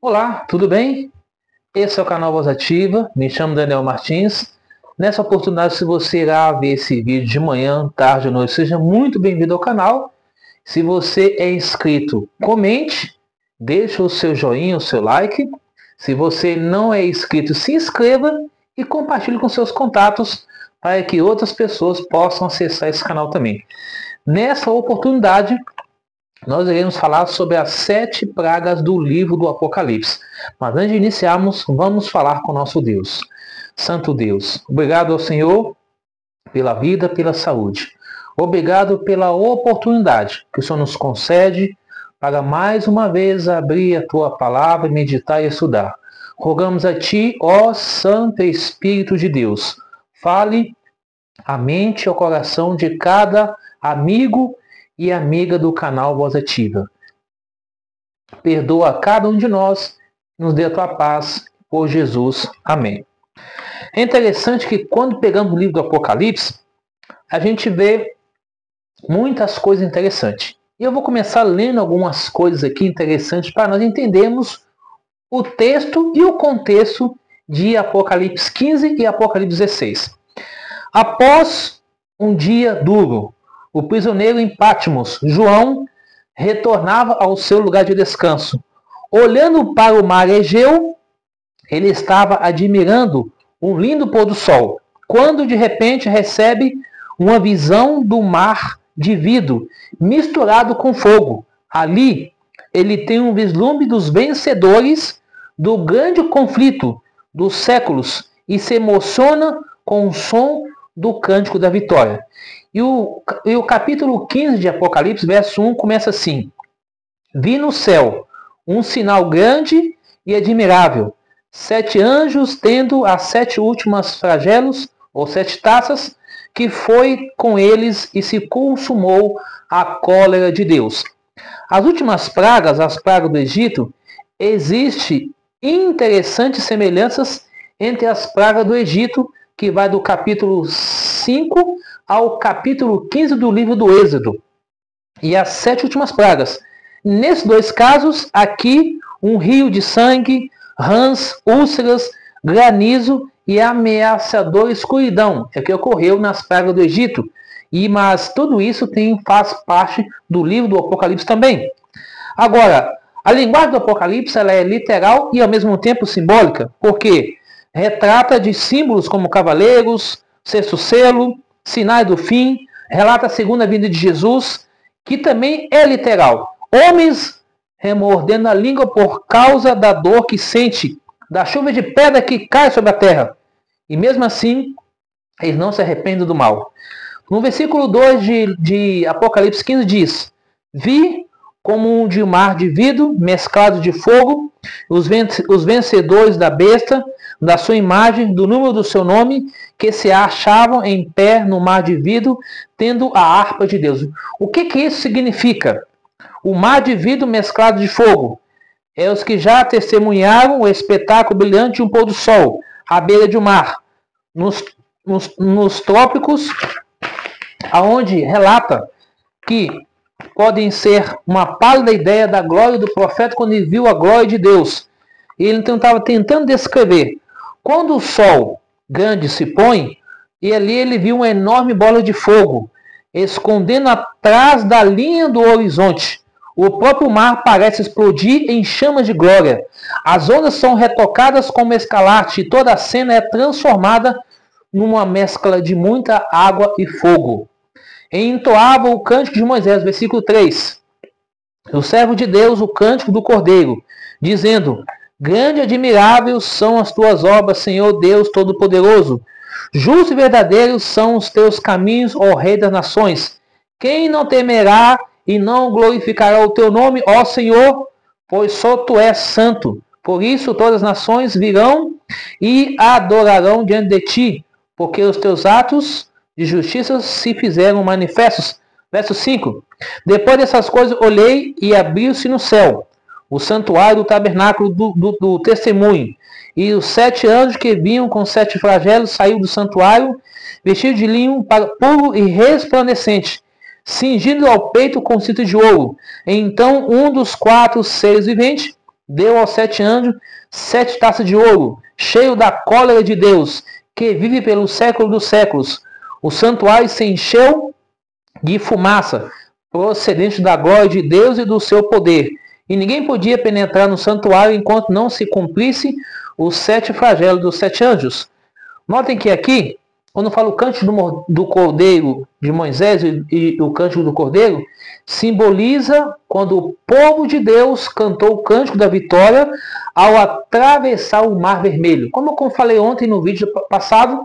Olá, tudo bem? Esse é o canal Voz Ativa, me chamo Daniel Martins. Nessa oportunidade, se você irá ver esse vídeo de manhã, tarde ou noite, seja muito bem-vindo ao canal. Se você é inscrito, comente, deixe o seu joinha, o seu like. Se você não é inscrito, se inscreva e compartilhe com seus contatos para que outras pessoas possam acessar esse canal também. Nessa oportunidade, nós iremos falar sobre as 7 pragas do livro do Apocalipse. Mas antes de iniciarmos, vamos falar com o nosso Deus. Santo Deus, obrigado ao Senhor pela vida, pela saúde. Obrigado pela oportunidade que o Senhor nos concede para mais uma vez abrir a Tua palavra, meditar e estudar. Rogamos a Ti, ó Santo Espírito de Deus, fale a mente e o coração de cada amigo e amiga do canal Voz Ativa. Perdoa cada um de nós, nos dê a tua paz, por Jesus. Amém. É interessante que quando pegamos o livro do Apocalipse, a gente vê muitas coisas interessantes. E eu vou começar lendo algumas coisas aqui interessantes para nós entendermos o texto e o contexto de Apocalipse 15 e Apocalipse 16. Após um dia duro, o prisioneiro em Patmos, João, retornava ao seu lugar de descanso. Olhando para o mar Egeu, ele estava admirando um lindo pôr do sol, quando de repente recebe uma visão do mar de vidro misturado com fogo. Ali, ele tem um vislumbre dos vencedores do grande conflito dos séculos e se emociona com o som do cântico da vitória. E o capítulo 15 de Apocalipse, verso 1, começa assim: Vi no céu um sinal grande e admirável, 7 anjos tendo as 7 últimas flagelos, ou 7 taças, que foi com eles e se consumou a cólera de Deus. As últimas pragas, as pragas do Egito, existem interessantes semelhanças entre as pragas do Egito, que vai do capítulo 5 ao capítulo 15 do livro do Êxodo, e as 7 últimas pragas. Nesses 2 casos, aqui, um rio de sangue, rãs, úlceras, granizo e ameaçadora escuridão, é o que ocorreu nas pragas do Egito. Mas tudo isso faz parte do livro do Apocalipse também. Agora, a linguagem do Apocalipse ela é literal e ao mesmo tempo simbólica, porque retrata de símbolos como cavaleiros, sexto selo, sinais do fim, relata a segunda vinda de Jesus, que também é literal. Homens remordendo a língua por causa da dor que sente, da chuva de pedra que cai sobre a terra. E mesmo assim, eles não se arrependem do mal. No versículo 2 de Apocalipse 15 diz: Vi como um de mar de vidro mesclado de fogo, os vencedores da besta, da sua imagem, do número do seu nome, que se achavam em pé no mar de vidro, tendo a harpa de Deus. O que isso significa? O mar de vidro mesclado de fogo é os que já testemunharam o espetáculo brilhante de um pôr do sol à beira de um mar, nos trópicos, aonde relata que podem ser uma pálida ideia da glória do profeta quando ele viu a glória de Deus. Ele então estava tentando descrever. Quando o sol grande se põe, e ali ele viu uma enorme bola de fogo, escondendo atrás da linha do horizonte. O próprio mar parece explodir em chamas de glória. As ondas são retocadas como escarlate e toda a cena é transformada numa mescla de muita água e fogo. E entoava o cântico de Moisés, versículo 3. O servo de Deus, o cântico do Cordeiro, dizendo: Grande e admirável são as tuas obras, Senhor Deus Todo-Poderoso. Justos e verdadeiros são os teus caminhos, ó Rei das Nações. Quem não temerá e não glorificará o teu nome, ó Senhor? Pois só tu és santo. Por isso todas as nações virão e adorarão diante de ti, porque os teus atos de justiça se fizeram manifestos. Verso 5. Depois dessas coisas olhei e abriu-se no céu o santuário do tabernáculo do testemunho. E os 7 anjos que vinham com 7 flagelos saíram do santuário, vestidos de linho puro e resplandecente, cingido ao peito com cinto de ouro. Então um dos 4 seres viventes deu aos 7 anjos 7 taças de ouro, cheio da cólera de Deus, que vive pelo século dos séculos. O santuário se encheu de fumaça, procedente da glória de Deus e do seu poder. E ninguém podia penetrar no santuário enquanto não se cumprisse os 7 flagelos dos 7 anjos. Notem que aqui, quando fala o cântico do Cordeiro de Moisés e o cântico do Cordeiro, simboliza quando o povo de Deus cantou o cântico da vitória ao atravessar o Mar Vermelho. Como eu falei ontem no vídeo passado,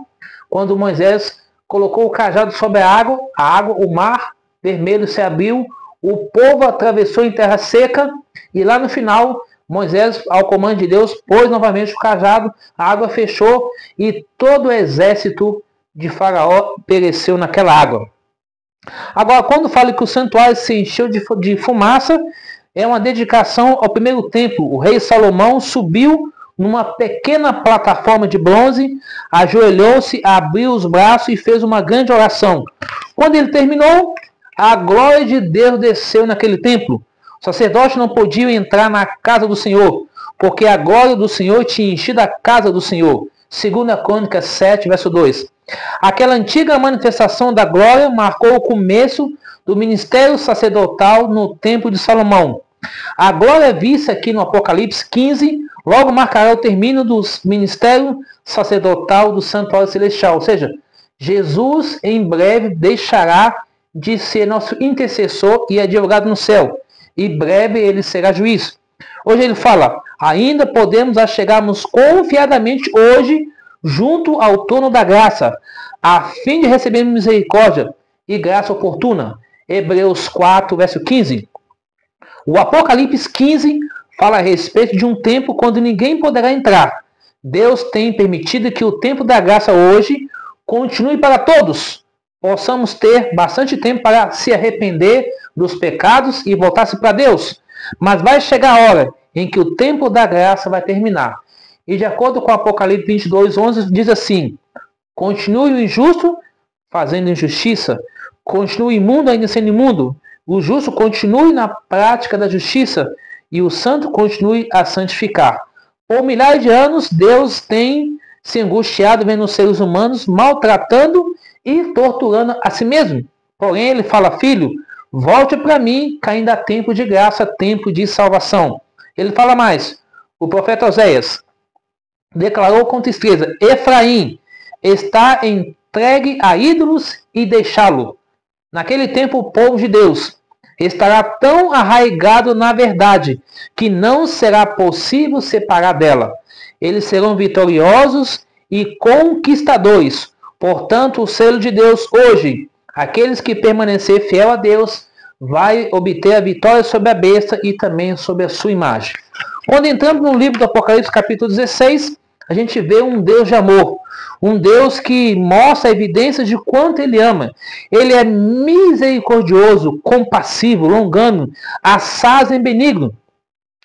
quando Moisés colocou o cajado sobre a água, o Mar Vermelho se abriu, o povo atravessou em terra seca e lá no final, Moisés, ao comando de Deus, pôs novamente o cajado, a água fechou e todo o exército de Faraó pereceu naquela água. Agora, quando fala que o santuário se encheu de fumaça, é uma dedicação ao primeiro templo. O rei Salomão subiu numa pequena plataforma de bronze, ajoelhou-se, abriu os braços e fez uma grande oração. Quando ele terminou, a glória de Deus desceu naquele templo. Os sacerdotes não podiam entrar na casa do Senhor, porque a glória do Senhor tinha enchido a casa do Senhor. 2 Crônicas 7, verso 2. Aquela antiga manifestação da glória marcou o começo do ministério sacerdotal no templo de Salomão. A glória vista aqui no Apocalipse 15 logo marcará o término do ministério sacerdotal do santuário celestial. Ou seja, Jesus em breve deixará de ser nosso intercessor e advogado no céu. E breve ele será juiz. Hoje ele fala, ainda podemos achegarmos confiadamente hoje junto ao trono da graça, a fim de receber misericórdia e graça oportuna. Hebreus 4, verso 15. O Apocalipse 15 fala a respeito de um tempo quando ninguém poderá entrar. Deus tem permitido que o tempo da graça hoje continue para todos. Possamos ter bastante tempo para se arrepender dos pecados e voltar-se para Deus. Mas vai chegar a hora em que o tempo da graça vai terminar. E de acordo com o Apocalipse 22, 11, diz assim, continue o injusto fazendo injustiça, continue o imundo ainda sendo imundo, o justo continue na prática da justiça e o santo continue a santificar. Por milhares de anos, Deus tem se angustiado vendo os seres humanos maltratando e torturando a si mesmo. Porém, ele fala, filho, volte para mim, que ainda há tempo de graça, tempo de salvação. Ele fala mais, o profeta Oséias declarou com tristeza, Efraim está entregue a ídolos e deixá-lo. Naquele tempo, o povo de Deus estará tão arraigado na verdade que não será possível separar dela. Eles serão vitoriosos e conquistadores. Portanto, o selo de Deus hoje, aqueles que permanecer fiel a Deus, vai obter a vitória sobre a besta e também sobre a sua imagem. Quando entramos no livro do Apocalipse, capítulo 16, a gente vê um Deus de amor. Um Deus que mostra evidências de quanto Ele ama. Ele é misericordioso, compassivo, longânimo, assaz e benigno.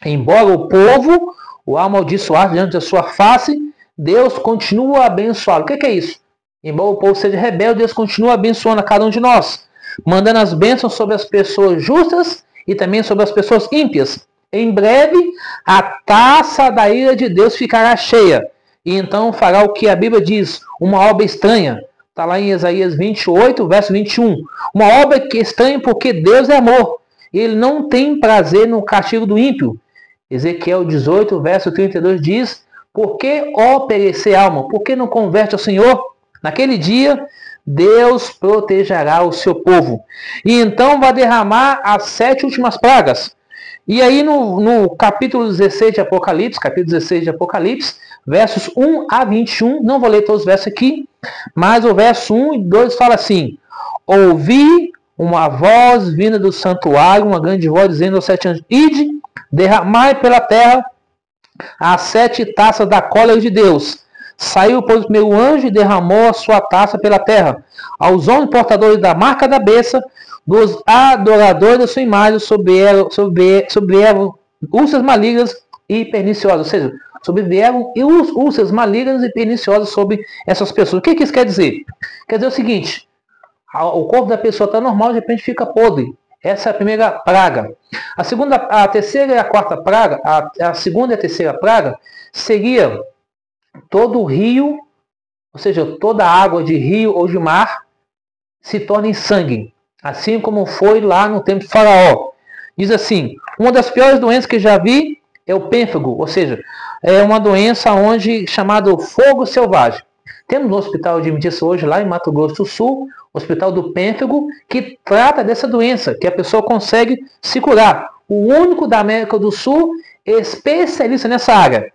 Embora o povo o amaldiçoar diante da sua face, Deus continua a abençoá-lo. O que é isso? Embora o povo seja rebelde, Deus continua abençoando a cada um de nós, mandando as bênçãos sobre as pessoas justas e também sobre as pessoas ímpias. Em breve, a taça da ira de Deus ficará cheia. E então fará o que a Bíblia diz, uma obra estranha. Está lá em Isaías 28, verso 21. Uma obra que é estranha porque Deus é amor. E Ele não tem prazer no castigo do ímpio. Ezequiel 18, verso 32 diz, por que, ó perecer alma, por que não converte ao Senhor? Naquele dia, Deus protegerá o seu povo. E então vai derramar as 7 últimas pragas. E aí no capítulo 16 de Apocalipse, versos 1 a 21, não vou ler todos os versos aqui, mas o verso 1 e 2 fala assim, ouvi uma voz vinda do santuário, uma grande voz dizendo aos 7 anjos, ide, derramai pela terra as 7 taças da cólera de Deus. Saiu, pois, o primeiro anjo e derramou a sua taça pela terra. Aos homens portadores da marca da besta, dos adoradores da sua imagem, sobrevieram úlceras malignas e perniciosas. Ou seja, sobrevieram úlceras malignas e perniciosas sobre essas pessoas. O que isso quer dizer? Quer dizer o seguinte, o corpo da pessoa está normal, de repente fica podre. Essa é a primeira praga. A terceira e a quarta praga, a segunda e a terceira praga, seria todo o rio, ou seja, toda a água de rio ou de mar se torna em sangue, assim como foi lá no tempo de Faraó. Diz assim, uma das piores doenças que já vi é o pênfago, ou seja, é uma doença chamada fogo selvagem. Temos um hospital de emergência hoje lá em Mato Grosso do Sul, Hospital do Pênfago, que trata dessa doença, que a pessoa consegue se curar. O único da América do Sul especialista nessa área.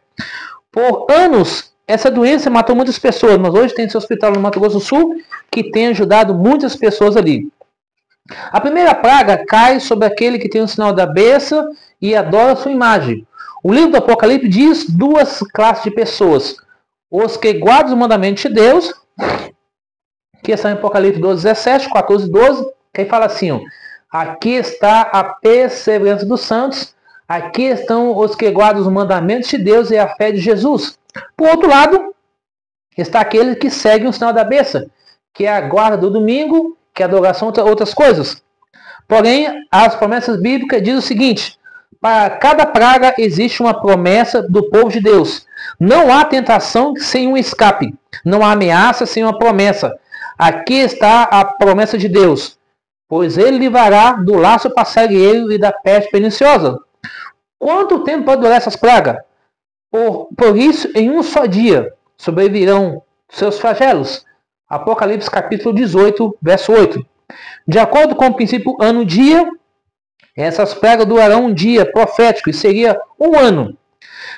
Por anos, essa doença matou muitas pessoas, mas hoje tem esse hospital no Mato Grosso do Sul que tem ajudado muitas pessoas ali. A primeira praga cai sobre aquele que tem o sinal da besta e adora sua imagem. O livro do Apocalipse diz duas classes de pessoas. Os que guardam os mandamentos de Deus, que está em Apocalipse 12, 17, 14, 12, que fala assim, ó, aqui está a perseverança dos santos, aqui estão os que guardam os mandamentos de Deus e a fé de Jesus. Por outro lado, está aquele que segue o sinal da besta, que é a guarda do domingo, que é a adoração a outras coisas. Porém, as promessas bíblicas dizem o seguinte, para cada praga existe uma promessa do povo de Deus. Não há tentação sem um escape. Não há ameaça sem uma promessa. Aqui está a promessa de Deus. Pois ele livrará do laço passarinheiro e da peste perniciosa. Quanto tempo pode durar essas pragas? Por isso, em um só dia, sobrevirão seus flagelos. Apocalipse capítulo 18, verso 8. De acordo com o princípio ano-dia, essas pragas durarão um dia profético e seria um ano.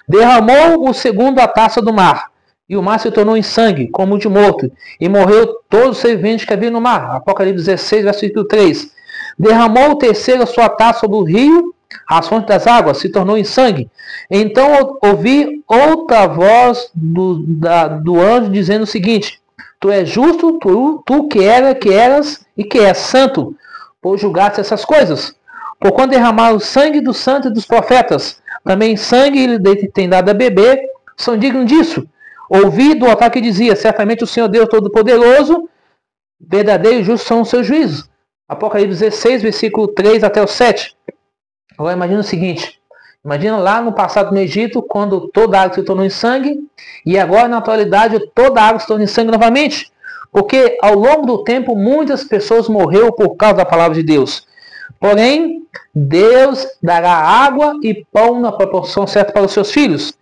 Derramou o segundo a taça do mar, e o mar se tornou em sangue, como de morto, e morreu todo o ser vivente que havia no mar. Apocalipse 16, versículo 3. Derramou o terceiro a sua taça sobre o rio, as fontes das águas, se tornou em sangue. Então ouvi outra voz do anjo dizendo o seguinte, tu és justo, tu que eras e que és santo, por julgaste essas coisas. Por quando derramar o sangue dos santos e dos profetas, também sangue ele tem dado a beber, são dignos disso. Ouvi do altar que dizia, certamente o Senhor Deus Todo-Poderoso, verdadeiro e justo são os seus juízos. Apocalipse 16, versículo 3 até o 7. Agora imagina o seguinte, imagina lá no passado no Egito, quando toda a água se tornou em sangue, e agora na atualidade toda a água se torna em sangue novamente. Porque ao longo do tempo muitas pessoas morreram por causa da palavra de Deus. Porém, Deus dará água e pão na proporção certa para os seus filhos.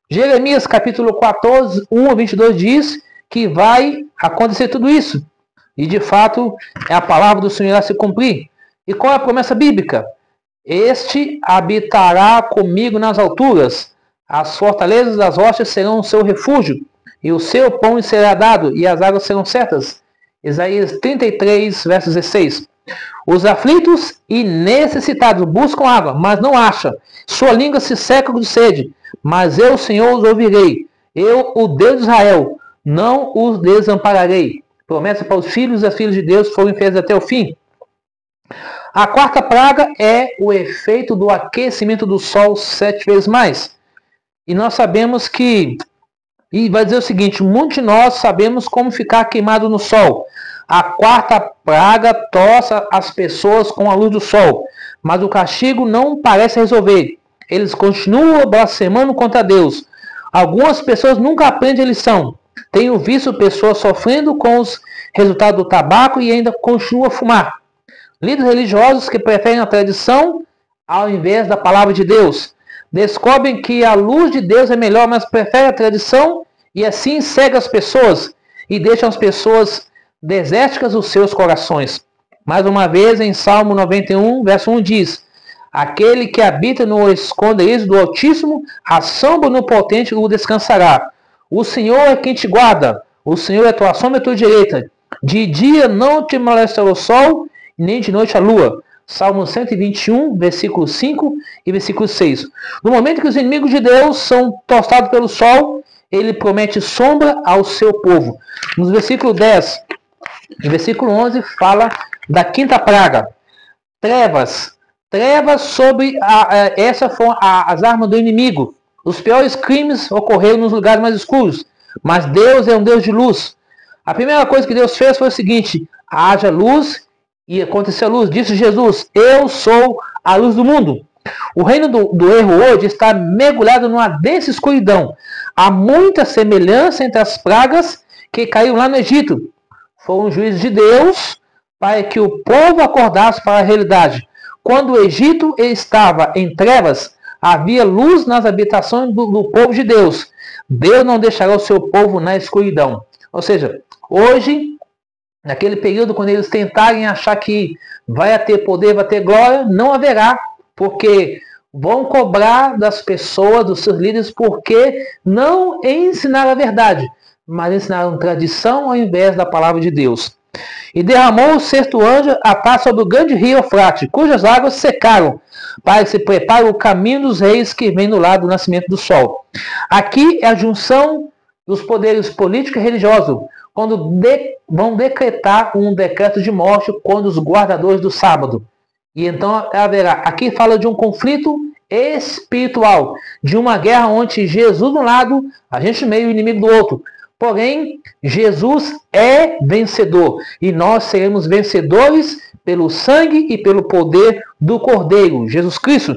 Jeremias capítulo 14, 1 a 22 diz que vai acontecer tudo isso. E de fato, é a palavra do Senhor a se cumprir. E qual é a promessa bíblica? Este habitará comigo nas alturas. As fortalezas das rochas serão o seu refúgio. E o seu pão será dado, e as águas serão certas. Isaías 33, verso 16. Os aflitos e necessitados buscam água, mas não acham. Sua língua se seca de sede. Mas eu, Senhor, os ouvirei. Eu, o Deus de Israel, não os desampararei. Promessa para os filhos e as filhas de Deus foram feitas até o fim. A quarta praga é o efeito do aquecimento do sol 7 vezes mais. E nós sabemos que... E vai dizer o seguinte, muitos de nós sabemos como ficar queimado no sol. A quarta praga torça as pessoas com a luz do sol, mas o castigo não parece resolver. Eles continuam blasfemando contra Deus. Algumas pessoas nunca aprendem a lição. Tenho visto pessoas sofrendo com os resultados do tabaco e ainda continuam a fumar. Líderes religiosos que preferem a tradição ao invés da palavra de Deus. Descobrem que a luz de Deus é melhor, mas preferem a tradição e assim cegam as pessoas e deixam as pessoas desérticas os seus corações. Mais uma vez, em Salmo 91, verso 1 diz: aquele que habita no esconderijo do Altíssimo, a sombra onipotente o descansará. O Senhor é quem te guarda, o Senhor é tua sombra e tua direita. De dia não te molestará o sol, nem de noite a lua. Salmo 121, versículo 5 e versículo 6. No momento que os inimigos de Deus são tostados pelo sol, ele promete sombra ao seu povo. No versículo 10 e versículo 11 fala da quinta praga. Trevas. Trevas sobre essas foram as armas do inimigo. Os piores crimes ocorreram nos lugares mais escuros. Mas Deus é um Deus de luz. A primeira coisa que Deus fez foi o seguinte: haja luz e aconteceu a luz. Disse Jesus: eu sou a luz do mundo. O reino do erro hoje está mergulhado numa densa escuridão. Há muita semelhança entre as pragas que caíram lá no Egito. Foram juízos de Deus para que o povo acordasse para a realidade. Quando o Egito estava em trevas, havia luz nas habitações do povo de Deus. Deus não deixará o seu povo na escuridão. Ou seja, hoje, naquele período, quando eles tentarem achar que vai ter poder, vai ter glória, não haverá, porque vão cobrar das pessoas, dos seus líderes, porque não ensinaram a verdade, mas ensinaram tradição ao invés da palavra de Deus. E derramou o sexto anjo a taça sobre o grande rio Eufrates, cujas águas secaram, para que se prepare o caminho dos reis que vem do lado do nascimento do sol. Aqui é a junção dos poderes político e religioso, quando vão decretar um decreto de morte contra os guardadores do sábado. E então haverá, aqui fala de um conflito espiritual, de uma guerra onde Jesus de um lado, a gente no meio e o inimigo do outro. Porém, Jesus é vencedor e nós seremos vencedores pelo sangue e pelo poder do Cordeiro, Jesus Cristo.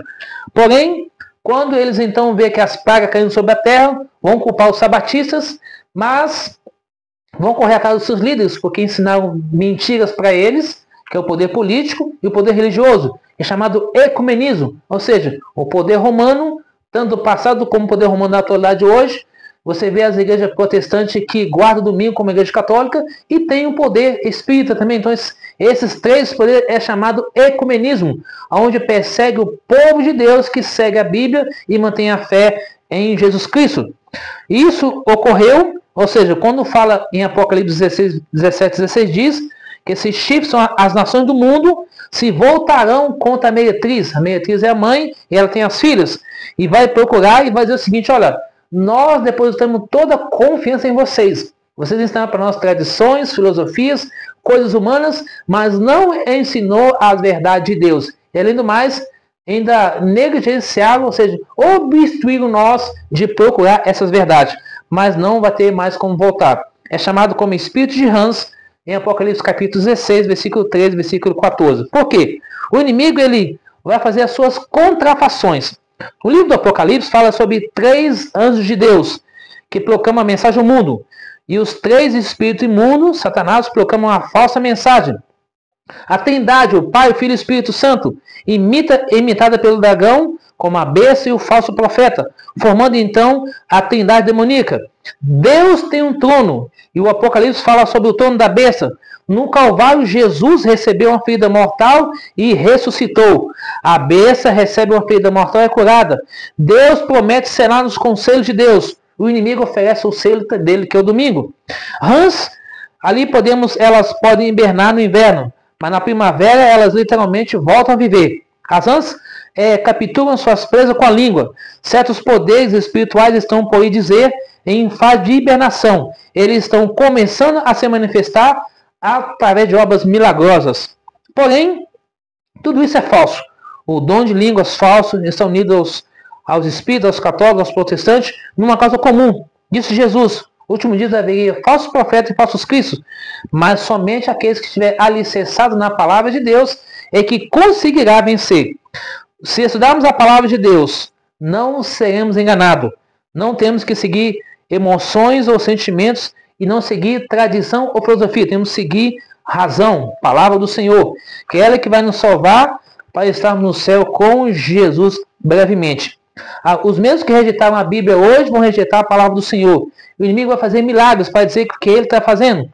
Porém, quando eles então veem que as pragas caindo sobre a terra, vão culpar os sabatistas, mas vão correr atrás dos seus líderes, porque ensinaram mentiras para eles, que é o poder político e o poder religioso. É chamado ecumenismo, ou seja, o poder romano, tanto do passado como o poder romano da atualidade hoje. Você vê as igrejas protestantes que guardam o domingo como a igreja católica e tem o poder espírita também. Então, esses três poderes é chamado ecumenismo, onde persegue o povo de Deus que segue a Bíblia e mantém a fé em Jesus Cristo. Isso ocorreu, ou seja, quando fala em Apocalipse 17, 16 diz que esses chifres são as nações do mundo, se voltarão contra a meretriz. A meretriz é a mãe e ela tem as filhas. E vai procurar e vai dizer o seguinte: olha, nós depositamos toda a confiança em vocês. Vocês ensinaram para nós tradições, filosofias, coisas humanas, mas não ensinou a verdade de Deus. E além do mais, ainda negligenciaram, ou seja, obstruíram nós de procurar essas verdades. Mas não vai ter mais como voltar. É chamado como espírito de rãs em Apocalipse capítulo 16, versículo 13, versículo 14. Por quê? O inimigo ele vai fazer as suas contrafações. O livro do Apocalipse fala sobre 3 anjos de Deus que proclamam a mensagem ao mundo. E os 3 espíritos imundos, Satanás, proclamam a falsa mensagem. A Trindade, o Pai, o Filho e o Espírito Santo, imitada pelo dragão, como a besta e o falso profeta, formando então a Trindade demoníaca. Deus tem um trono, e o Apocalipse fala sobre o trono da besta. No Calvário, Jesus recebeu uma ferida mortal e ressuscitou. A besta recebe uma ferida mortal e é curada. Deus promete selar nos conselhos de Deus. O inimigo oferece o selo dele, que é o domingo. Rãs, ali elas podem hibernar no inverno, mas na primavera elas literalmente voltam a viver. As rãs capturam suas presas com a língua. Certos poderes espirituais estão, por aí dizer, em fase de hibernação. Eles estão começando a se manifestar através de obras milagrosas. Porém, tudo isso é falso. O dom de línguas falsos estão unidos aos espíritos, aos católicos, aos protestantes, numa causa comum. Disse Jesus: último dia haveria falsos profetas e falsos cristos, mas somente aqueles que estiverem alicerçados na palavra de Deus é que conseguirá vencer. Se estudarmos a palavra de Deus, não seremos enganados. Não temos que seguir emoções ou sentimentos e não seguir tradição ou filosofia. Temos que seguir razão, palavra do Senhor, que é ela que vai nos salvar para estarmos no céu com Jesus brevemente. Os mesmos que rejeitaram a Bíblia hoje vão rejeitar a palavra do Senhor. O inimigo vai fazer milagres para dizer que ele está fazendo.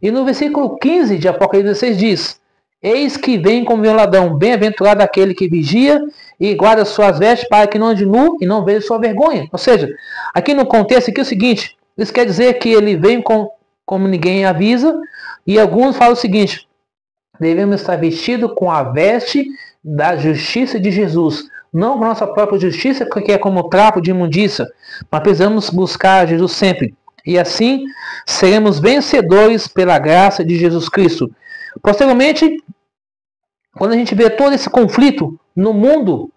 E no versículo 15 de Apocalipse 16 diz: eis que vem como violadão, bem-aventurado aquele que vigia e guarda suas vestes para que não ande nu e não veja sua vergonha. Ou seja, aqui no contexto aqui é o seguinte: isso quer dizer que ele vem como ninguém avisa, e alguns falam o seguinte: devemos estar vestidos com a veste da justiça de Jesus, não com a nossa própria justiça, que é como trapo de imundícia, mas precisamos buscar Jesus sempre, e assim seremos vencedores pela graça de Jesus Cristo. Posteriormente, quando a gente vê todo esse conflito no mundo,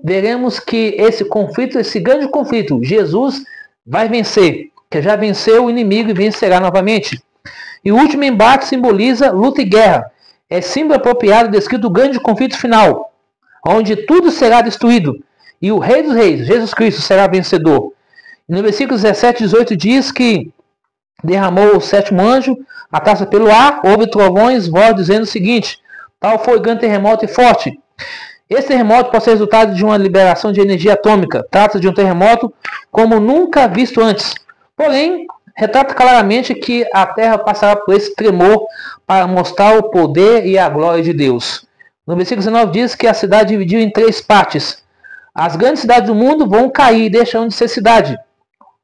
veremos que esse conflito, esse grande conflito, Jesus vai vencer, que já venceu o inimigo e vencerá novamente. E o último embate simboliza luta e guerra. é símbolo apropriado descrito do grande conflito final, onde tudo será destruído e o Rei dos Reis, Jesus Cristo, será vencedor. E no versículo 17 e 18 diz que derramou o sétimo anjo a taça pelo ar, houve trovões, voz dizendo o seguinte: tal foi o grande terremoto e forte. Esse terremoto pode ser resultado de uma liberação de energia atômica. Trata-se de um terremoto como nunca visto antes. Porém, retrata claramente que a Terra passará por esse tremor para mostrar o poder e a glória de Deus. No versículo 19 diz que a cidade dividiu em 3 partes. As grandes cidades do mundo vão cair, deixando de ser cidade.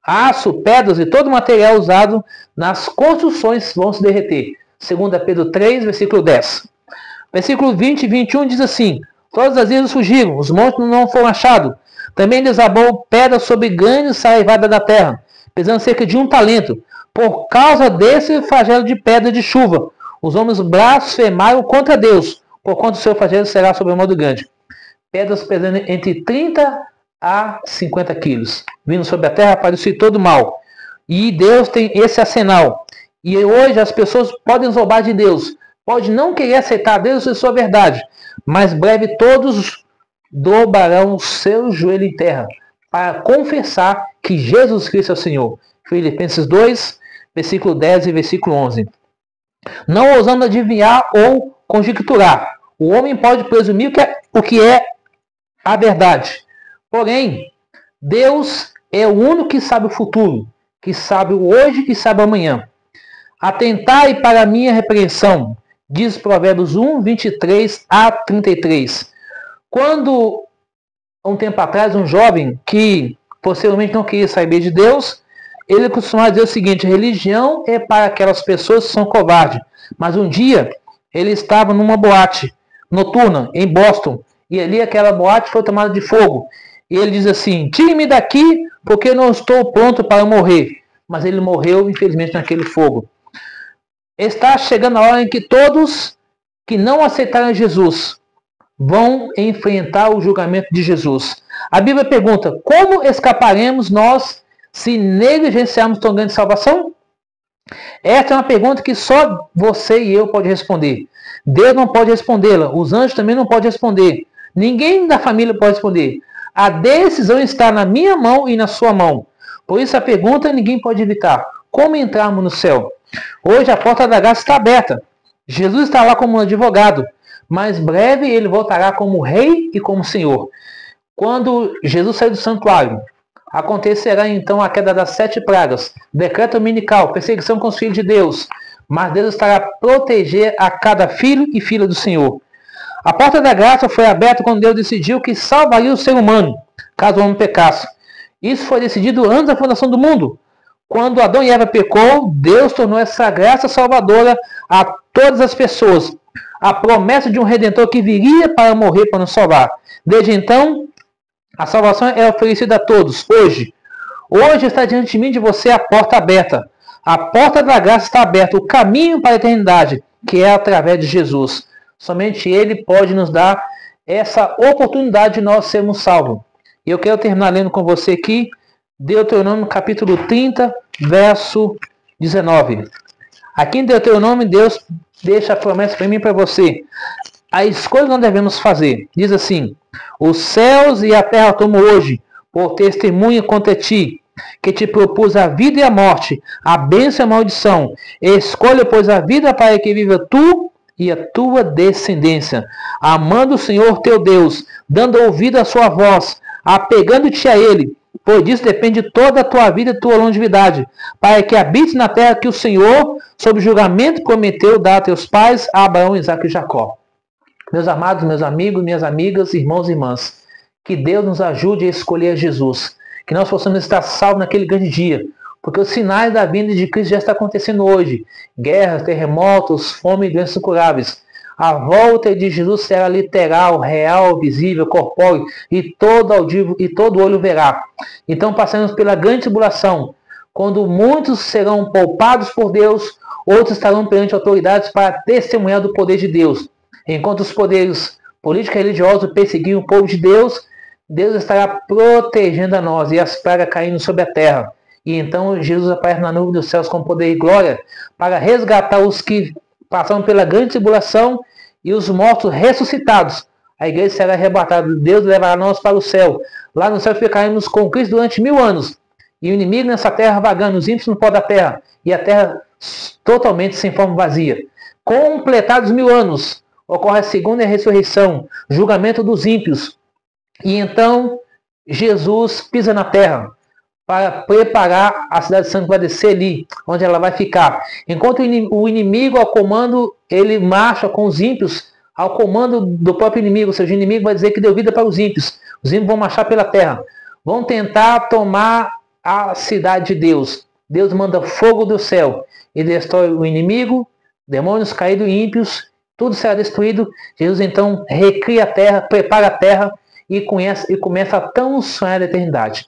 Aço, pedras e todo o material usado nas construções vão se derreter. 2 Pedro 3, versículo 10. Versículo 20 e 21 diz assim: todas as ilhas fugiram, os montes não foram achados. Também desabou pedra sobre grande saraivada da terra, pesando cerca de 1 talento. Por causa desse flagelo de pedra de chuva, os homens blasfemaram contra Deus, porquanto o seu flagelo será sobremodo grande. Pedras pesando entre 30 a 50 quilos, vindo sobre a terra para destruir todo o mal. E Deus tem esse arsenal. E hoje as pessoas podem zombar de Deus, pode não querer aceitar Deus e sua verdade, mas breve todos dobrarão o seu joelho em terra para confessar que Jesus Cristo é o Senhor. Filipenses 2, versículo 10 e versículo 11. Não ousando adivinhar ou conjecturar, o homem pode presumir o que é a verdade. Porém, Deus é o único que sabe o futuro, que sabe o hoje e sabe o amanhã. Atentai para a minha repreensão, diz Provérbios 1, 23 a 33. Quando, um tempo atrás, um jovem que possivelmente não queria saber de Deus, ele costumava dizer o seguinte: religião é para aquelas pessoas que são covardes. Mas um dia, ele estava numa boate noturna, em Boston, e ali aquela boate foi tomada de fogo. E ele diz assim: tire-me daqui, porque eu não estou pronto para morrer. Mas ele morreu, infelizmente, naquele fogo. Está chegando a hora em que todos que não aceitaram Jesus vão enfrentar o julgamento de Jesus. A Bíblia pergunta: como escaparemos nós se negligenciarmos tão grande salvação? Essa é uma pergunta que só você e eu pode responder. Deus não pode respondê-la. Os anjos também não podem responder. Ninguém da família pode responder. A decisão está na minha mão e na sua mão. Por isso a pergunta ninguém pode evitar: como entrarmos no céu? Hoje a porta da graça está aberta. Jesus está lá como um advogado, mas breve ele voltará como rei e como senhor. Quando Jesus sair do santuário, acontecerá então a queda das 7 pragas, decreto dominical, perseguição com os filhos de Deus, mas Deus estará a proteger a cada filho e filha do Senhor. A porta da graça foi aberta quando Deus decidiu que salvaria o ser humano, caso o homem pecasse. Isso foi decidido antes da fundação do mundo. Quando Adão e Eva pecou, Deus tornou essa graça salvadora a todas as pessoas. A promessa de um Redentor que viria para morrer para nos salvar. Desde então, a salvação é oferecida a todos. Hoje está diante de mim e de você a porta aberta. A porta da graça está aberta, o caminho para a eternidade, que é através de Jesus. Somente Ele pode nos dar essa oportunidade de nós sermos salvos. E eu quero terminar lendo com você aqui, Deuteronômio capítulo 30, verso 19. Aqui em Deuteronômio, Deus deixa a promessa para mim e para você. A escolha que nós devemos fazer. Diz assim: os céus e a terra tomo hoje por testemunha contra ti, que te propus a vida e a morte, a bênção e a maldição. Escolha, pois, a vida para que viva tu e a tua descendência, amando o Senhor teu Deus, dando ouvido à sua voz, apegando-te a Ele, pois disso depende toda a tua vida e tua longevidade, para que habites na terra que o Senhor, sob julgamento, prometeu dar a teus pais, a Abraão, Isaque e Jacó. Meus amados, meus amigos, minhas amigas, irmãos e irmãs, que Deus nos ajude a escolher Jesus, que nós possamos estar salvos naquele grande dia, porque os sinais da vinda de Cristo já estão acontecendo hoje: guerras, terremotos, fome e doenças incuráveis. A volta de Jesus será literal, real, visível, corpóreo, e todo olho verá. Então passaremos pela grande tribulação, quando muitos serão poupados por Deus, outros estarão perante autoridades para testemunhar do poder de Deus. Enquanto os poderes políticos e religiosos perseguiam o povo de Deus, Deus estará protegendo a nós e as pragas caindo sobre a terra. E então Jesus aparece na nuvem dos céus com poder e glória para resgatar os que passaram pela grande tribulação e os mortos ressuscitados. A igreja será arrebatada, Deus levará nós para o céu. Lá no céu ficaremos com Cristo durante 1000 anos. E o inimigo nessa terra vagando, os ímpios no pó da terra, e a terra totalmente sem forma vazia. Completados 1000 anos, ocorre a segunda ressurreição, julgamento dos ímpios. E então Jesus pisa na terra para preparar a cidade santa que vai descer ali, onde ela vai ficar. Enquanto o inimigo ao comando, ele marcha com os ímpios ao comando do próprio inimigo, ou seja, o inimigo vai dizer que deu vida para os ímpios. Os ímpios vão marchar pela terra, vão tentar tomar a cidade de Deus. Deus manda fogo do céu e destrói o inimigo, demônios caídos e ímpios, tudo será destruído. Jesus então recria a terra, prepara a terra e começa a tão sonhar da eternidade.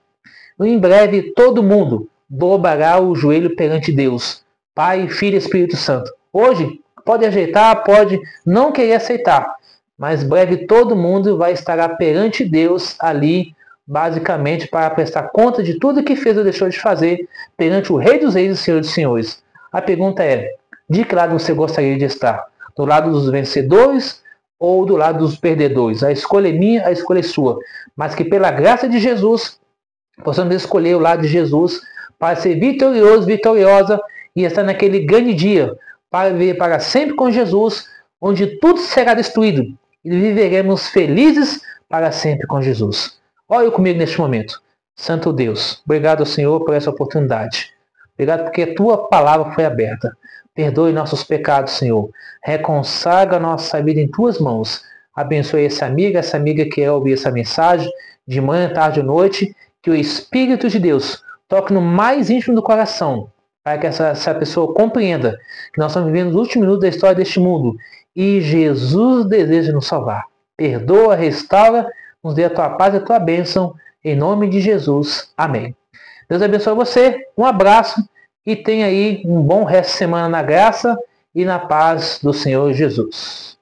Em breve todo mundo dobrará o joelho perante Deus, Pai, Filho e Espírito Santo. Hoje pode ajeitar, pode não querer aceitar, mas breve todo mundo vai estar perante Deus ali, basicamente para prestar conta de tudo que fez ou deixou de fazer perante o Rei dos Reis e Senhor dos Senhores. A pergunta é, de que lado você gostaria de estar? Do lado dos vencedores ou do lado dos perdedores? A escolha é minha, a escolha é sua. Mas que pela graça de Jesus, possamos escolher o lado de Jesus para ser vitorioso, vitoriosa e estar naquele grande dia para viver para sempre com Jesus, onde tudo será destruído e viveremos felizes para sempre com Jesus. Olhe comigo neste momento. Santo Deus, obrigado, Senhor, por essa oportunidade. Obrigado porque a Tua palavra foi aberta. Perdoe nossos pecados, Senhor. Reconsagra a nossa vida em Tuas mãos. Abençoe essa amiga que quer ouvir essa mensagem de manhã, tarde ou noite. Que o Espírito de Deus toque no mais íntimo do coração, para que essa pessoa compreenda que nós estamos vivendo os últimos minutos da história deste mundo e Jesus deseja nos salvar. Perdoa, restaura, nos dê a Tua paz e a Tua bênção, em nome de Jesus. Amém. Deus abençoe você, um abraço e tenha aí um bom resto de semana na graça e na paz do Senhor Jesus.